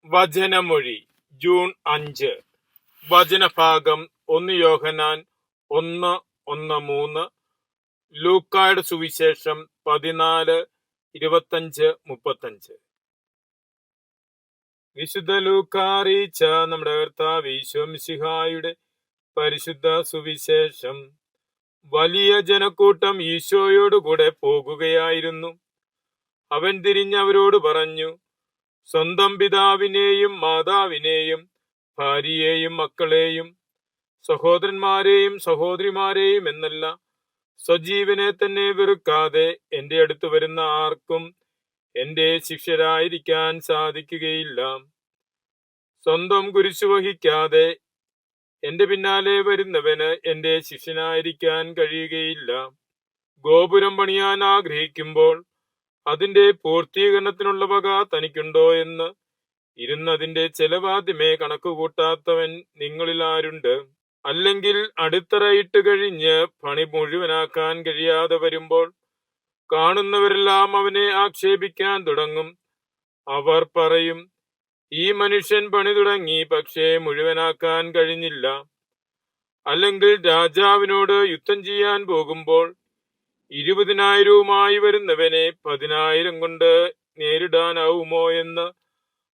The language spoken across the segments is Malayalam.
വചനമൊഴി ജൂൺ 5. വചനഭാഗം 1 യോഹന്നാൻ 1:1-3, ലൂക്കായുടെ സുവിശേഷം 14:25-35. വിശുദ്ധ ലൂക്ക അറിയിച്ച നമ്മുടെ കർത്താവ് ഈശോ മിശിഹായുടെ പരിശുദ്ധ സുവിശേഷം. വലിയ ജനക്കൂട്ടം ഈശോയോടുകൂടെ പോകുകയായിരുന്നു. അവൻ തിരിഞ്ഞ് അവരോട് പറഞ്ഞു, സ്വന്തം പിതാവിനെയും മാതാവിനെയും ഭാര്യയെയും മക്കളെയും സഹോദരന്മാരെയും സഹോദരിമാരെയും എന്നല്ല, സ്വജീവനെ തന്നെ വെറുക്കാതെ എന്റെ അടുത്ത് വരുന്ന ആർക്കും എന്റെ ശിഷ്യരായിരിക്കാൻ സാധിക്കുകയില്ല. സ്വന്തം കുരിശു വഹിക്കാതെ എന്റെ പിന്നാലെ വരുന്നവന് എന്റെ ശിഷ്യനായിരിക്കാൻ കഴിയുകയില്ല. ഗോപുരം പണിയാൻ ആഗ്രഹിക്കുമ്പോൾ അതിന്റെ പൂർത്തീകരണത്തിനുള്ള വക തനിക്കുണ്ടോ എന്ന് ഇരുന്നതിന്റെ ചെലവാദ്യമേ കണക്കുകൂട്ടാത്തവൻ നിങ്ങളിൽ ആരുണ്ട്? അല്ലെങ്കിൽ അടിത്തറയിട്ട് കഴിഞ്ഞ് പണി മുഴുവനാക്കാൻ കഴിയാതെ വരുമ്പോൾ കാണുന്നവരെല്ലാം അവനെ ആക്ഷേപിക്കാൻ തുടങ്ങും. അവർ പറയും, ഈ മനുഷ്യൻ പണി തുടങ്ങി, പക്ഷേ മുഴുവനാക്കാൻ കഴിഞ്ഞില്ല. അല്ലെങ്കിൽ രാജാവിനോട് യുദ്ധം ചെയ്യാൻ പോകുമ്പോൾ 20,000 വരുന്നവനെ 10,000 കൊണ്ട് നേരിടാനാവുമോ എന്ന്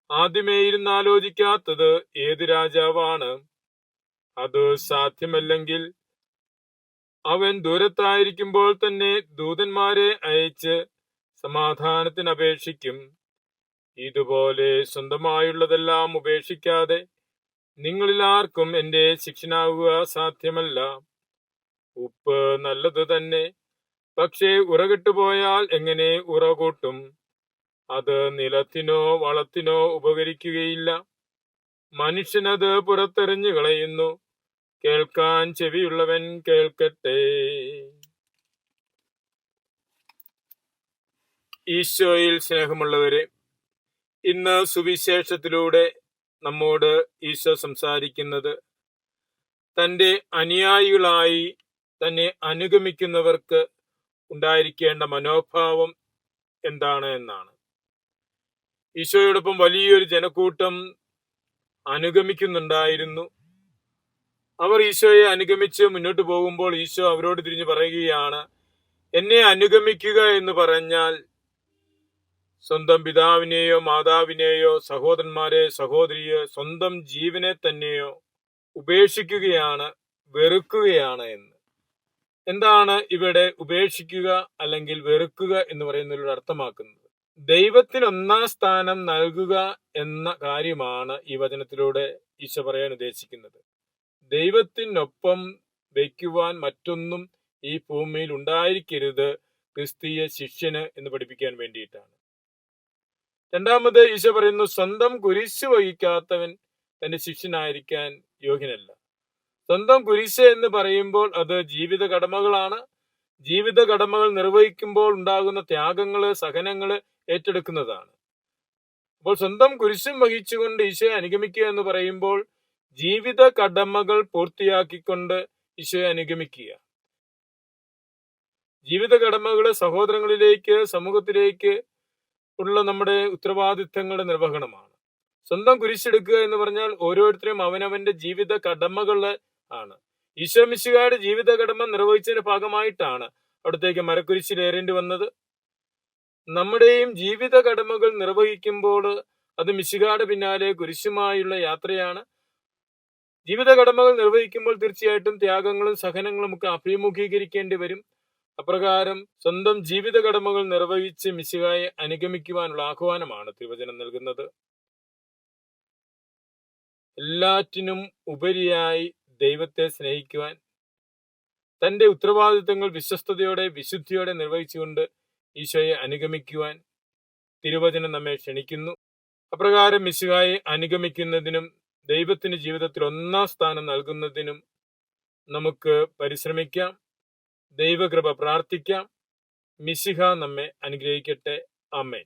ആദ്യമേ ഇരുന്ന് ആലോചിക്കാത്തത് ഏത് രാജാവാണ്? അത് സാധ്യമല്ലെങ്കിൽ അവൻ ദൂരത്തായിരിക്കുമ്പോൾ തന്നെ ദൂതന്മാരെ അയച്ച് സമാധാനത്തിന് അപേക്ഷിക്കും. ഇതുപോലെ സ്വന്തമായുള്ളതെല്ലാം ഉപേക്ഷിക്കാതെ നിങ്ങളിൽ ആർക്കും എന്റെ ശിഷ്യനാവുക സാധ്യമല്ല. ഉപ്പ് നല്ലത് തന്നെ, പക്ഷേ ഉറകെട്ടുപോയാൽ എങ്ങനെ ഉറ കൂട്ടും? അത് നിലത്തിനോ വളത്തിനോ ഉപകരിക്കുകയില്ല. മനുഷ്യനത് പുറത്തെറിഞ്ഞു കളയുന്നു. കേൾക്കാൻ ചെവിയുള്ളവൻ കേൾക്കട്ടെ. ഈശോയിൽ സ്നേഹമുള്ളവരെ, ഇന്ന് സുവിശേഷത്തിലൂടെ നമ്മോട് ഈശോ സംസാരിക്കുന്നത് തൻ്റെ അനുയായികളായി തന്നെ അനുഗമിക്കുന്നവർക്ക് ഉണ്ടായിരിക്കേണ്ട മനോഭാവം എന്താണ് എന്നാണ്. ഈശോയോടൊപ്പം വലിയൊരു ജനക്കൂട്ടം അനുഗമിക്കുന്നുണ്ടായിരുന്നു. അവർ ഈശോയെ അനുഗമിച്ച് മുന്നോട്ട് പോകുമ്പോൾ ഈശോ അവരോട് തിരിഞ്ഞു പറയുകയാണ്, എന്നെ അനുഗമിക്കുക എന്ന് പറഞ്ഞാൽ സ്വന്തം പിതാവിനെയോ മാതാവിനെയോ സഹോദരന്മാരെ സഹോദരിയോ സ്വന്തം ജീവനെ തന്നെയോ ഉപേക്ഷിക്കുകയാണ്, വെറുക്കുകയാണ് എന്ന്. എന്താണ് ഇവിടെ ഉപേക്ഷിക്കുക അല്ലെങ്കിൽ വെറുക്കുക എന്ന് പറയുന്നതിലൂടെ അർത്ഥമാക്കുന്നത്? ദൈവത്തിന് 1-ാം സ്ഥാനം നൽകുക എന്ന കാര്യമാണ് ഈ വചനത്തിലൂടെ ഈശോ പറയാൻ ഉദ്ദേശിക്കുന്നത്. ദൈവത്തിനൊപ്പം വയ്ക്കുവാൻ മറ്റൊന്നും ഈ ഭൂമിയിൽ ഉണ്ടായിരിക്കരുത് ക്രിസ്തീയ ശിഷ്യന് എന്ന് പഠിപ്പിക്കാൻ വേണ്ടിയിട്ടാണ്. രണ്ടാമത് ഈശോ പറയുന്നു, സ്വന്തം കുരിശ് വഹിക്കാത്തവൻ തന്റെ ശിഷ്യനായിരിക്കാൻ യോഗ്യനല്ല. സ്വന്തം കുരിശ് എന്ന് പറയുമ്പോൾ അത് ജീവിത കടമകളാണ്. ജീവിത കടമകൾ നിർവഹിക്കുമ്പോൾ ഉണ്ടാകുന്ന ത്യാഗങ്ങള്, സഹനങ്ങള് ഏറ്റെടുക്കുന്നതാണ്. അപ്പോൾ സ്വന്തം കുരിശും വഹിച്ചുകൊണ്ട് ഈശോയെ അനുഗമിക്കുക എന്ന് പറയുമ്പോൾ ജീവിത കടമകൾ പൂർത്തിയാക്കിക്കൊണ്ട് ഈശോയെ അനുഗമിക്കുക. ജീവിത കടമകള് സഹോദരങ്ങളിലേക്ക്, സമൂഹത്തിലേക്ക് ഉള്ള നമ്മുടെ ഉത്തരവാദിത്തങ്ങളുടെ നിർവഹണമാണ്. സ്വന്തം കുരിശെടുക്കുക എന്ന് പറഞ്ഞാൽ ഓരോരുത്തരും അവനവന്റെ ജീവിത കടമകള് ആണ്. ഈശോ മിശിഹായുടെ ജീവിത കടമ നിർവഹിച്ചതിന്റെ ഭാഗമായിട്ടാണ് അവിടത്തേക്ക് മരക്കുരിശിലേറേണ്ടി വന്നത്. നമ്മുടെയും ജീവിത കടമകൾ നിർവഹിക്കുമ്പോൾ അത് മിശിഹായുടെ പിന്നാലെ കുരിശുമായുള്ള യാത്രയാണ്. ജീവിത കടമകൾ നിർവഹിക്കുമ്പോൾ തീർച്ചയായിട്ടും ത്യാഗങ്ങളും സഹനങ്ങളും ഒക്കെ അഭിമുഖീകരിക്കേണ്ടി വരും. അപ്രകാരം സ്വന്തം ജീവിത കടമകൾ നിർവഹിച്ച് മിശിഹായെ അനുഗമിക്കുവാനുള്ള ആഹ്വാനമാണ് തിരുവചനം നൽകുന്നത്. എല്ലാറ്റിനും ഉപരിയായി ദൈവത്തെ സ്നേഹിക്കുവാൻ, തന്റെ ഉത്തരവാദിത്തങ്ങൾ വിശ്വസ്തയോടെ വിശുദ്ധിയോടെ നിർവഹിച്ചുകൊണ്ട് ഈശോയെ അനുഗമിക്കുവാൻ തിരുവചനം നമ്മെ ക്ഷണിക്കുന്നു. അപ്രകാരം മിശിഹായെ അനുഗമിക്കുന്നതിനും ദൈവത്തിന് ജീവിതത്തിൽ 1-ാം സ്ഥാനം നൽകുന്നതിനും നമുക്ക് പരിശ്രമിക്കാം. ദൈവകൃപ പ്രാർത്ഥിക്കാം. മിശിഹ നമ്മെ അനുഗ്രഹിക്കട്ടെ. ആമേൻ.